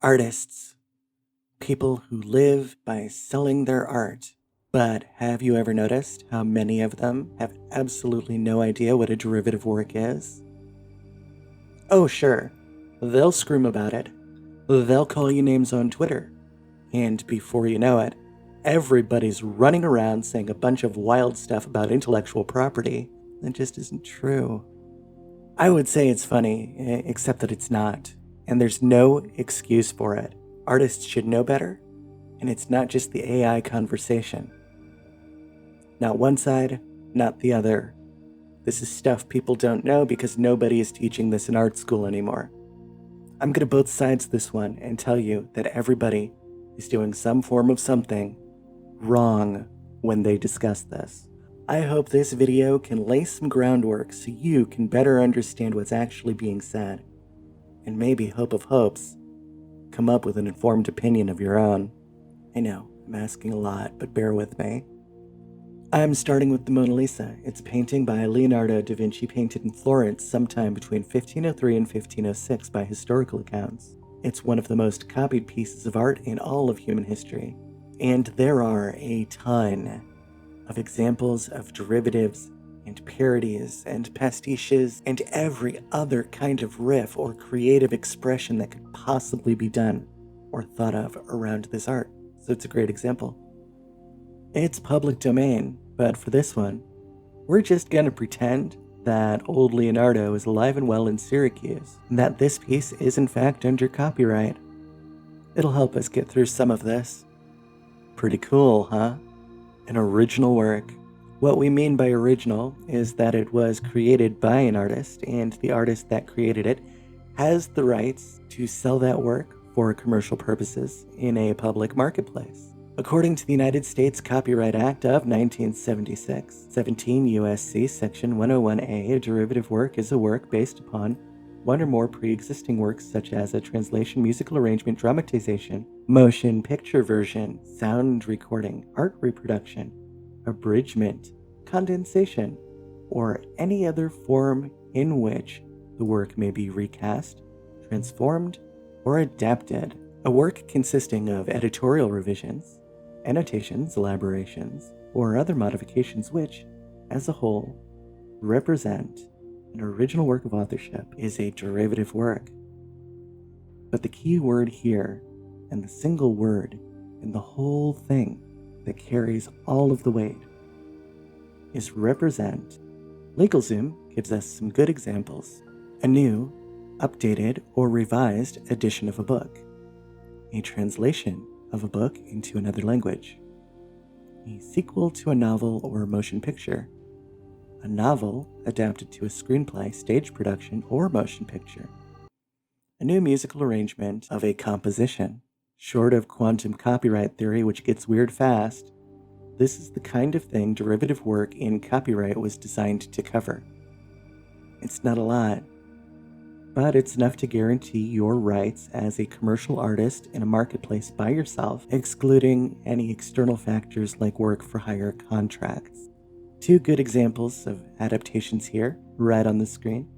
Artists, people who live by selling their art. But have you ever noticed how many of them have absolutely no idea what a derivative work is? Oh, sure, they'll scream about it. They'll call you names on Twitter. And before you know it, everybody's running around saying a bunch of wild stuff about intellectual property that just isn't true. I would say it's funny, except that it's not. And there's no excuse for it. Artists should know better, and it's not just the AI conversation. Not one side, not the other. This is stuff people don't know because nobody is teaching this in art school anymore. I'm gonna both sides this one and tell you that everybody is doing some form of something wrong when they discuss this. I hope this video can lay some groundwork so you can better understand what's actually being said, and maybe, hope of hopes, come up with an informed opinion of your own. I know, I'm asking a lot, but bear with me. I'm starting with the Mona Lisa. It's a painting by Leonardo da Vinci painted in Florence sometime between 1503 and 1506 by historical accounts. It's one of the most copied pieces of art in all of human history, and there are a ton of examples of derivatives and parodies and pastiches and every other kind of riff or creative expression that could possibly be done or thought of around this art. So it's a great example. It's public domain, but for this one, we're just gonna pretend that old Leonardo is alive and well in Syracuse, and that this piece is in fact under copyright. It'll help us get through some of this. Pretty cool, huh? An original work. What we mean by original is that it was created by an artist, and the artist that created it has the rights to sell that work for commercial purposes in a public marketplace. According to the United States Copyright Act of 1976, 17 U.S.C. Section 101A, a derivative work is a work based upon one or more pre-existing works such as a translation, musical arrangement, dramatization, motion picture version, sound recording, art reproduction, abridgment, condensation, or any other form in which the work may be recast, transformed, or adapted. A work consisting of editorial revisions, annotations, elaborations, or other modifications which, as a whole, represent an original work of authorship is a derivative work. But the key word here, and the single word in the whole thing that carries all of the weight, is represent. LegalZoom gives us some good examples. A new, updated, or revised edition of a book. A translation of a book into another language. A sequel to a novel or a motion picture. A novel adapted to a screenplay, stage production, or motion picture. A new musical arrangement of a composition. Short of quantum copyright theory, which gets weird fast, this is the kind of thing derivative work in copyright was designed to cover. It's not a lot, but it's enough to guarantee your rights as a commercial artist in a marketplace by yourself, excluding any external factors like work for hire contracts. Two good examples of adaptations here, right on the screen.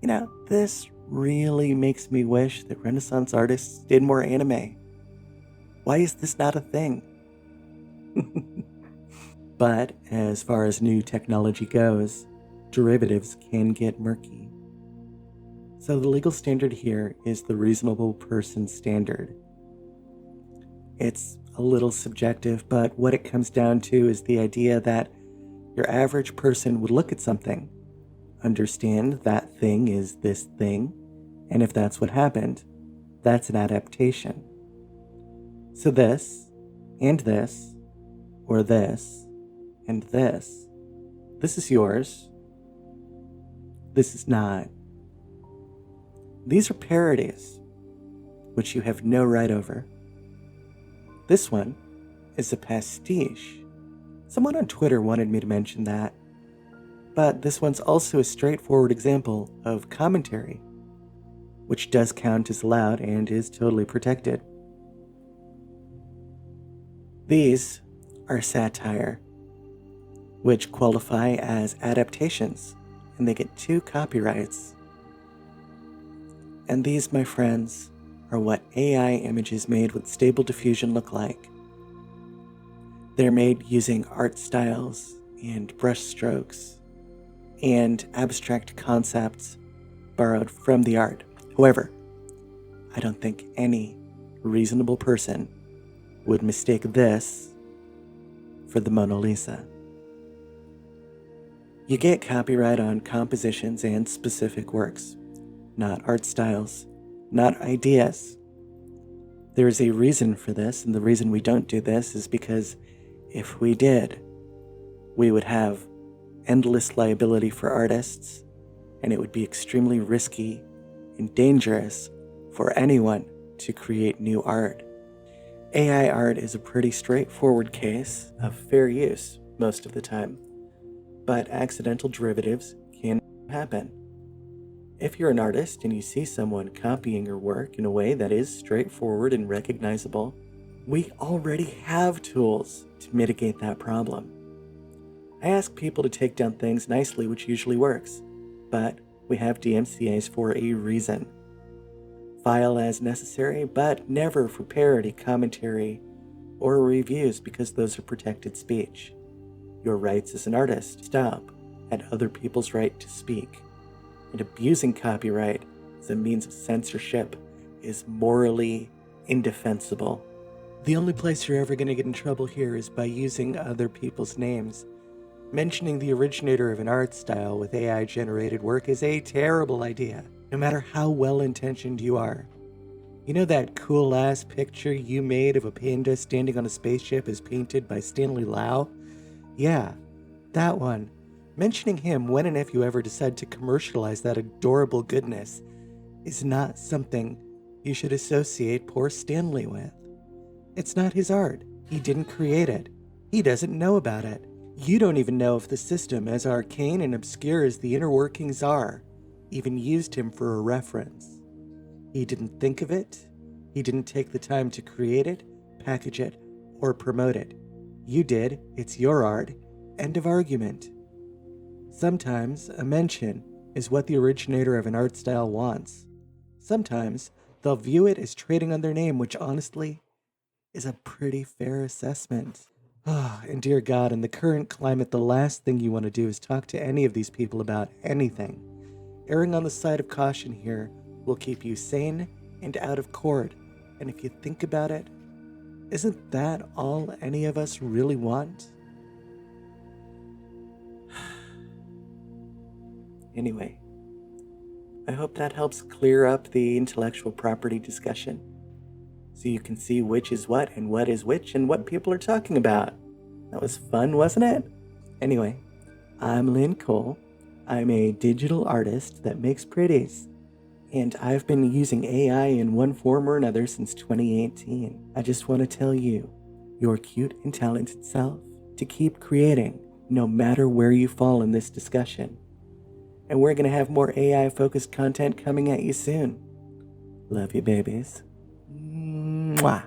You know, this really makes me wish that Renaissance artists did more anime. Why is this not a thing? But as far as new technology goes, derivatives can get murky. So the legal standard here is the reasonable person standard. It's a little subjective, but what it comes down to is the idea that your average person would look at something, understand that thing is this thing, and if that's what happened, that's an adaptation. So this, and this, or this, and this is yours. This is not. These are parodies, which you have no right over. This one is a pastiche. Someone on Twitter wanted me to mention that. But this one's also a straightforward example of commentary, which does count as allowed and is totally protected. These are satire, which qualify as adaptations, and they get 2 copyrights. And these, my friends, are what AI images made with Stable Diffusion look like. They're made using art styles and brush strokes and abstract concepts borrowed from the art. However, I don't think any reasonable person would mistake this for the Mona Lisa. You get copyright on compositions and specific works, not art styles, not ideas. There is a reason for this, and the reason we don't do this is because if we did, we would have endless liability for artists, and it would be extremely risky and dangerous for anyone to create new art. AI art is a pretty straightforward case of fair use most of the time, but accidental derivatives can happen. If you're an artist and you see someone copying your work in a way that is straightforward and recognizable, we already have tools to mitigate that problem. I ask people to take down things nicely, which usually works, but we have DMCAs for a reason. File as necessary, but never for parody, commentary, or reviews because those are protected speech. Your rights as an artist stop at other people's right to speak, and abusing copyright as a means of censorship is morally indefensible. The only place you're ever going to get in trouble here is by using other people's names. Mentioning the originator of an art style with AI-generated work is a terrible idea, no matter how well-intentioned you are. You know that cool-ass picture you made of a panda standing on a spaceship is painted by Stanley Lau? Yeah, that one. Mentioning him when and if you ever decide to commercialize that adorable goodness is not something you should associate poor Stanley with. It's not his art. He didn't create it. He doesn't know about it. You don't even know if the system, as arcane and obscure as the inner workings are, even used him for a reference. He didn't think of it. He didn't take the time to create it, package it, or promote it. You did. It's your art. End of argument. Sometimes a mention is what the originator of an art style wants. Sometimes they'll view it as trading on their name, which honestly is a pretty fair assessment. And dear God, in the current climate, the last thing you want to do is talk to any of these people about anything. Erring on the side of caution here will keep you sane and out of court. And if you think about it, isn't that all any of us really want? Anyway, I hope that helps clear up the intellectual property discussion, so you can see which is what and what is which and what people are talking about. That was fun, wasn't it? Anyway, I'm Lynn Cole. I'm a digital artist that makes pretties, and I've been using AI in one form or another since 2018. I just want to tell you, your cute and talented self, to keep creating no matter where you fall in this discussion. And we're going to have more AI-focused content coming at you soon. Love you, babies. Mwah.